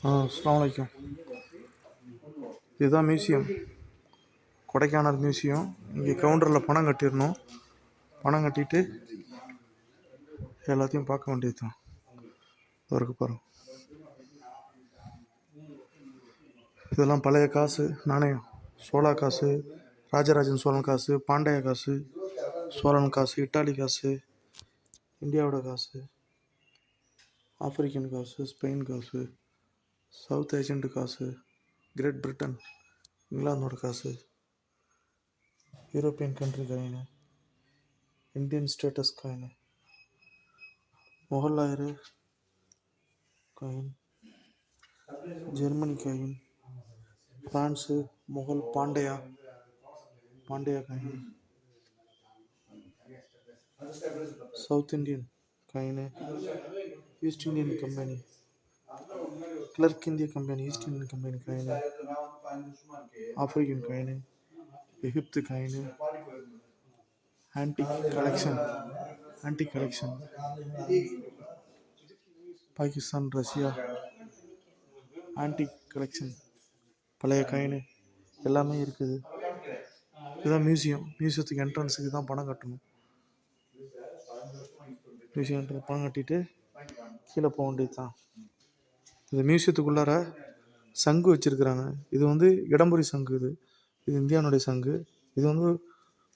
அஸ்ஸலாமு அலைக்கும். இதுதான் மியூசியம், கொடைக்கானல் மியூசியம். இங்கே கவுண்டரில் பணம் கட்டிடணும். பணம் கட்டிட்டு எல்லாத்தையும் பார்க்க வேண்டியது தான். இருக்கு பாருங்க, இதெல்லாம் பழைய காசு, நாணயம். சோழா காசு, ராஜராஜன் சோழன் காசு, பாண்டிய காசு, சோழன் காசு, இட்டாலி காசு, இந்தியாவோட காசு, ஆப்பிரிக்கன் காசு, ஸ்பெயின் காசு, சவுத் ஏஷியன்ட் காசு, கிரேட் பிரிட்டன், இங்கிலாந்தோட காசு, European country coin, Indian states coin, முகலாயர் coin, Germany coin, France, Mughal, Pandya coin, south Indian coin, east Indian company, கிழக்கு இந்திய company, east Indian company coin, African coin, எகிப்து coin, antique collection, Pakistan, Russia, antique collection, பழைய coin எல்லாமே இருக்குது. இதுதான் மியூசியத்துக்கு என்ட்ரன்ஸுக்கு தான் பணம் கட்டணும். மியூசியம் பணம் கட்டிட்டு கீழே போக வேண்டியது தான். இந்த மியூசியத்துக்குள்ளார சங்கு வச்சுருக்குறாங்க. இது வந்து இடம்புரி சங்கு. இது இந்தியாவுடைய சங்கு. இது வந்து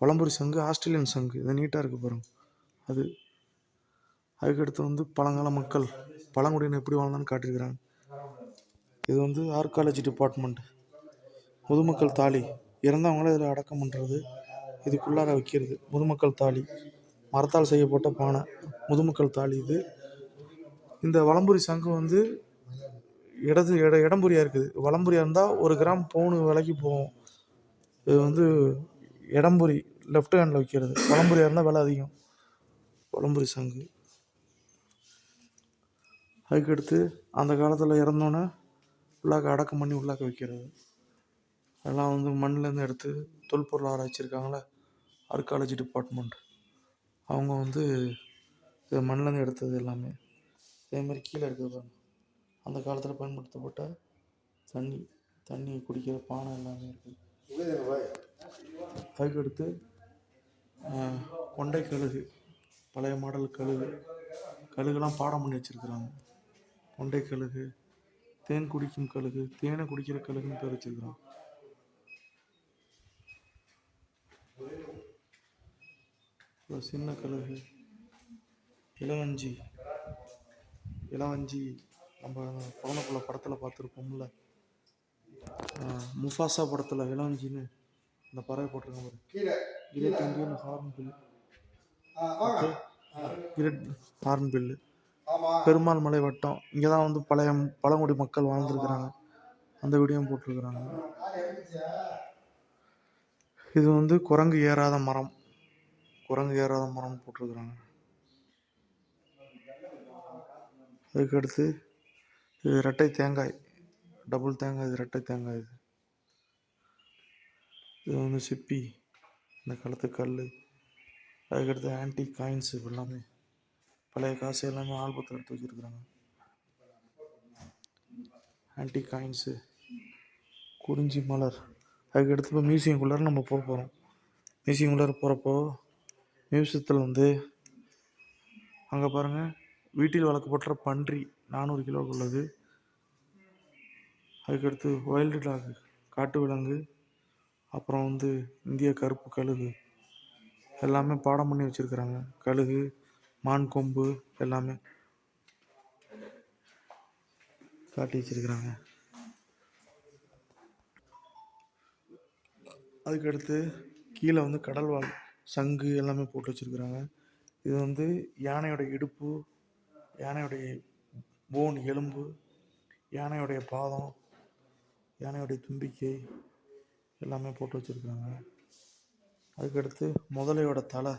வலம்புரி சங்கு, ஆஸ்திரேலியன் சங்கு. இது நீட்டாக இருக்குது பாருங்க. அதுக்கடுத்து வந்து பழங்கால மக்கள், பழங்குடியினர் எப்படி வாழ்ந்தான்னு காட்டியிருக்கிறாங்க. இது வந்து ஆர்காலஜி டிபார்ட்மெண்ட். முதுமக்கள் தாலி, இறந்தவங்கள இதில் அடக்கம் பண்ணுறது, இதுக்குள்ளார வைக்கிறது. முதுமக்கள் தாலி, மரத்தால் செய்யப்பட்ட பானை, முதுமக்கள் தாலி. இந்த வலம்புரி சங்கு வந்து இடம்புரியாக இருக்குது. வலம்புரியாக இருந்தால் 1 கிராம் பவுனு விலைக்கு போகும். இது வந்து இடம்புரி, லெஃப்ட் ஹேண்டில் வைக்கிறது. வலம்புரியாக இருந்தால் விலை அதிகம். வலம்புரி சங்கு. அதுக்கடுத்து அந்த காலத்தில் இறந்தோன்னே உள்ளாக்க அடக்கம் பண்ணி உள்ளாக்க வைக்கிறது. அதெல்லாம் வந்து மண்ணிலேருந்து எடுத்து தொல்பொருள் ஆராய்ச்சிருக்காங்களே, ஆர்காலஜி டிபார்ட்மெண்ட், அவங்க வந்து மண்ணிலேருந்து எடுத்தது எல்லாமே. அதேமாதிரி கீழே இருக்கிறது அந்த காலத்தில் பயன்படுத்தப்பட்ட தண்ணி குடிக்கிற பானை எல்லாமே இருக்குது. அதுக்கடுத்து கொண்டை கழுகு, பழைய மாடல் கழுகுலாம் பாடம் பண்ணி வச்சுருக்குறாங்க. கொண்டை கழுகு, தேன் குடிக்கும் கழுகு, தேனை குடிக்கிற கழுகுன்னு பேர் வச்சுருக்குறாங்க. சின்ன கழுகு, இளவஞ்சி, நம்ம குழந்தைக்குள்ள படத்தில் பார்த்துருப்போம்ல, முஃபாசா படத்தில் இளவஞ்சின்னு இந்த பறவை போட்டிருக்காங்க பாரு. கிரேட் இந்தியன் ஹார்ன்பில், பெருமாள் மலை வட்டம். இங்கே தான் வந்து பழங்குடி மக்கள் வாழ்ந்துருக்கிறாங்க. அந்த வீடியோவும் போட்டிருக்கிறாங்க. இது வந்து குரங்கு ஏறாத மரம் போட்டிருக்கிறாங்க. அதுக்கடுத்து இது ரெட்டை தேங்காய், டபுள் தேங்காய். இது ரெட்டை தேங்காய். இது வந்து சிப்பி, இந்த காலத்து கல். அதுக்கடுத்து ஆன்டிக் காயின்ஸு, எல்லாமே பழைய காசு எல்லாமே ஆல்பத்தில் எடுத்து வச்சுருக்குறாங்க. ஆன்டிக் காயின்ஸு, குறிஞ்சி மலர். அதுக்கடுத்து இப்போ மியூசியம்குள்ளார நம்ம போக போகிறோம். மியூசியம்குள்ளார போகிறப்போ மியூசியத்தில் வந்து அங்கே பாருங்கள், வீட்டில் வளர்க்கப்பட்ட பன்றி 400 கிலோவுக்கு உள்ளது. அதுக்கடுத்து வைல்டு டாக், காட்டு விலங்கு. அப்புறம் வந்து இந்திய கருப்பு கழுகு, எல்லாமே பாடம் பண்ணி வச்சுருக்குறாங்க. கழுகு, மான் கொம்பு எல்லாமே காட்டி வச்சுருக்குறாங்க. அதுக்கடுத்து கீழே வந்து கடல்வாழ் சங்கு எல்லாமே போட்டு வச்சுருக்குறாங்க. இது வந்து யானையோட இடுப்பு, யானையோடைய போன் எலும்பு, யானையோடைய பாதம், யானையோடைய தும்பிக்கை எல்லாமே போட்டு வச்சுருக்குறாங்க. அதுக்கடுத்து முதலையோட தலை,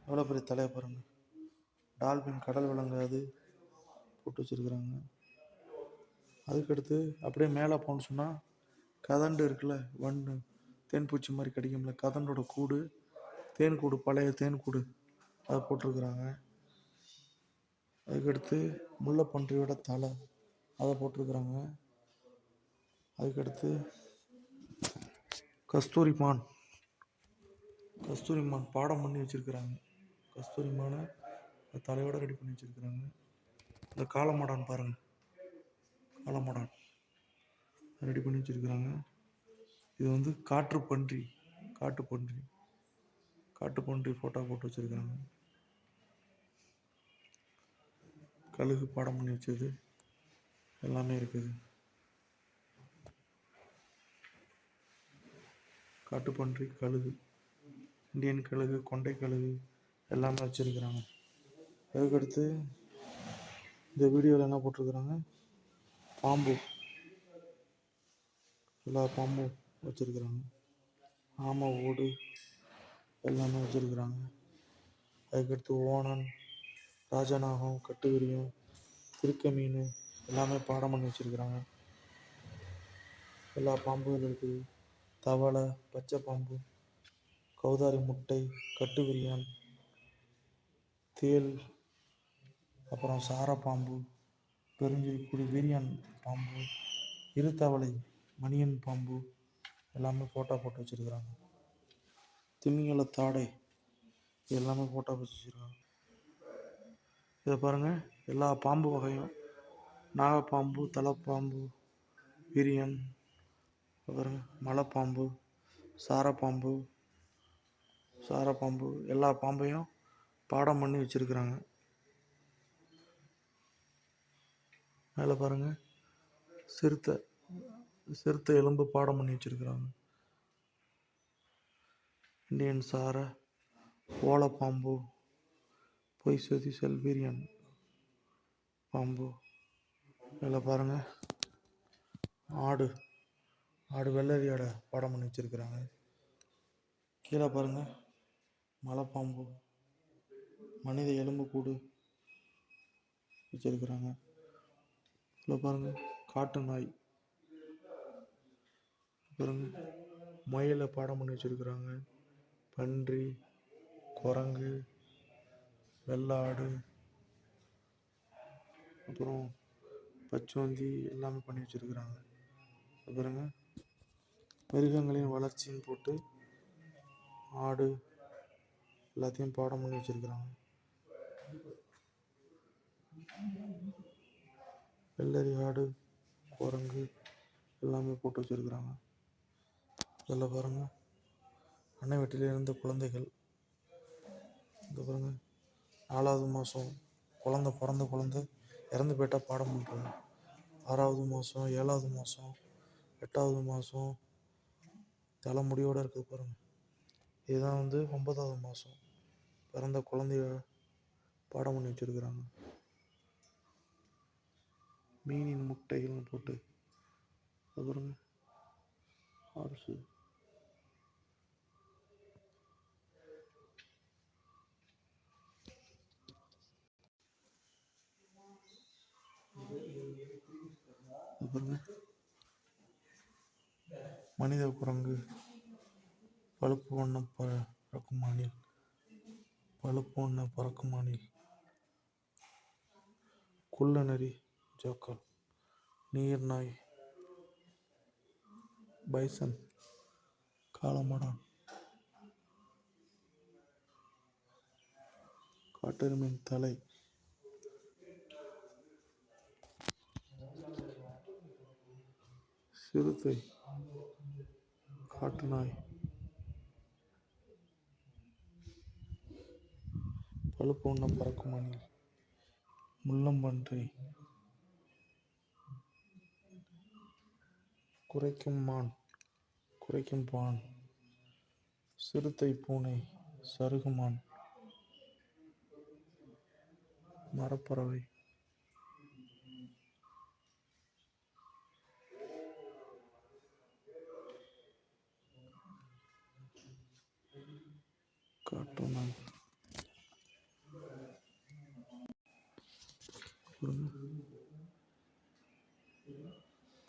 எவ்வளோ பெரிய தலையை பாருங்கள். டால்பின், கடல் விலங்கு, அது போட்டு வச்சுருக்குறாங்க. அதுக்கடுத்து அப்படியே மேலே போன்னு சொன்னால் கதண்டு இருக்குல்ல, வண்டு, தேன்பூச்சி மாதிரி கடிக்கும்ல, கதண்டோட கூடு, தேன் கூடு, பழைய தேன் கூடு, அதை போட்டிருக்குறாங்க. அதுக்கடுத்து முல்லைப்பன்றியோட தலை, அதை போட்டிருக்கிறாங்க. அதுக்கடுத்து கஸ்தூரி மான் பாடம் பண்ணி வச்சுருக்கிறாங்க. கஸ்தூரி மானை தலையோட ரெடி பண்ணி வச்சுருக்கிறாங்க. இந்த காளமாடான் பாருங்கள், காளமாடான் ரெடி பண்ணி வச்சுருக்கிறாங்க. இது வந்து காட்டுப்பன்றி ஃபோட்டோ போட்டு வச்சுருக்கிறாங்க. கழுகு பாடம் பண்ணி வச்சது எல்லாமே இருக்குது. காட்டுப்பன்றி, கழுகு, இந்தியன் கழுகு, கொண்டை கழுகு எல்லாமே வச்சுருக்கிறாங்க. அதுக்கடுத்து இந்த வீடியோவில் என்ன போட்டிருக்கிறாங்க, பாம்பு, எல்லா பாம்பும் வச்சுருக்கிறாங்க. ஆமை ஓடு எல்லாமே வச்சுருக்கிறாங்க. அதுக்கடுத்து ஓணன், ராஜநாகம், கட்டுவிரியம், திருக்க மீன் எல்லாமே பாடம் பண்ணி வச்சுருக்கிறாங்க. எல்லா பாம்புகள் இருக்குது. தவளை, பச்சை பாம்பு, கௌதாரி முட்டை, கட்டுவிரியான், தேல், அப்புறம் சாரப்பாம்பு, பெருஞ்சிரிக்குடி, வீரியான் பாம்பு, இருத்தவளை, மணியன் பாம்பு எல்லாமே ஃபோட்டோ போட்டு வச்சுருக்கிறாங்க. திமிங்கல தாடை எல்லாமே ஃபோட்டோ போட்டு வச்சுருக்காங்க. இதை பாருங்கள், எல்லா பாம்பு வகையும், நாகப்பாம்பு, தலைப்பாம்பு, வீரியன், பாருங்கள் மலைப்பாம்பு, சாரப்பாம்பு எல்லா பாம்பையும் பாடம் பண்ணி வச்சுருக்கிறாங்க. மேலே பாருங்கள், சிறுத்தை எலும்பு பாடம் பண்ணி வச்சுருக்கிறாங்க. இந்தியன் சாரை, ஓலைப்பாம்பு, பொய்சதி, செல்பீரியன் பாம்பு. இதில் பாருங்கள், ஆடு வெள்ளரி ஆடை பாடம் பண்ணி வச்சுருக்கிறாங்க. கீழே பாருங்கள், மலைப்பாம்பு, மனித எலும்பு கூடு வச்சுருக்கிறாங்க. இதில் பாருங்கள், காட்டு நாய் பாருங்கள், மயிலை பாடம் பண்ணி வச்சுருக்கிறாங்க. பன்றி, குரங்கு, வெள்ளாடு, அப்புறம் பச்சோந்தி எல்லாமே பண்ணி வச்சுருக்கிறாங்க. பாருங்க, மிருகங்களின் வளர்ச்சின்னு போட்டு ஆடு எல்லாத்தையும் பாடம் பண்ணி வச்சுருக்கிறாங்க. வெள்ளரி ஆடு, குரங்கு எல்லாமே போட்டு வச்சுருக்கிறாங்க. இதில் பாருங்கள், அன்னை வீட்டில் இருந்த குழந்தைகள். இந்த பாருங்கள், 4வது மாதம் பிறந்த குழந்தை இறந்து போயிட்டால் பாடம் பண்ணுறாங்க. 6வது மாதம், 7வது மாதம், 8வது மாதம் தலைமுடியோடு இருக்குது பாருங்கள். இதுதான் வந்து 9வது மாதம் பிறந்த குழந்தைய பாடம் பண்ணி வச்சுருக்கிறாங்க. மீனின் முட்டைகள்னு போட்டு பாருங்க, அரசு மனித குரங்கு, பழுப்பு வண்ண பறக்கும் அணில், குள்ளநரி, ஜாக்கல், நீர்நாய், பைசன், காளமாடான், காட்டெருமையின் தலை, சிறுத்தை, காட்டு நாய், பழுப்பு வண்ண பறக்கும் அணில், முள்ளம்பன்றி, குரைக்கும் பான், சிறுத்தை, பூனை, சருகுமான், மரப்பறவை, காட்டு நாய்,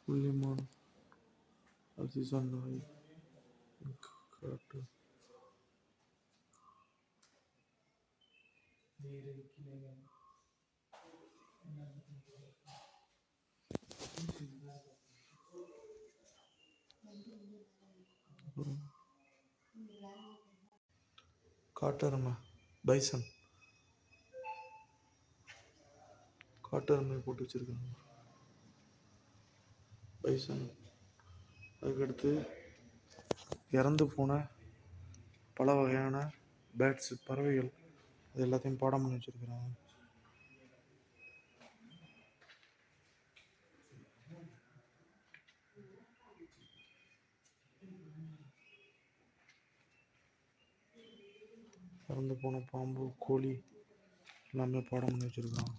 புள்ளிமான், அசிசன் நாய், காட்டு ஒரு காட்டெருமை, பைசன், காட்டெருமை போட்டு வச்சுருக்காங்க. பைசன். அதுக்கடுத்து இறந்து போன பல வகையான பேர்ட்ஸு, பறவைகள், அது எல்லாத்தையும் படம் பண்ணி வச்சுருக்குறாங்க. இறந்து போன பாம்பு, கோழி எல்லாமே படம் பண்ணி வச்சுருக்குறாங்க.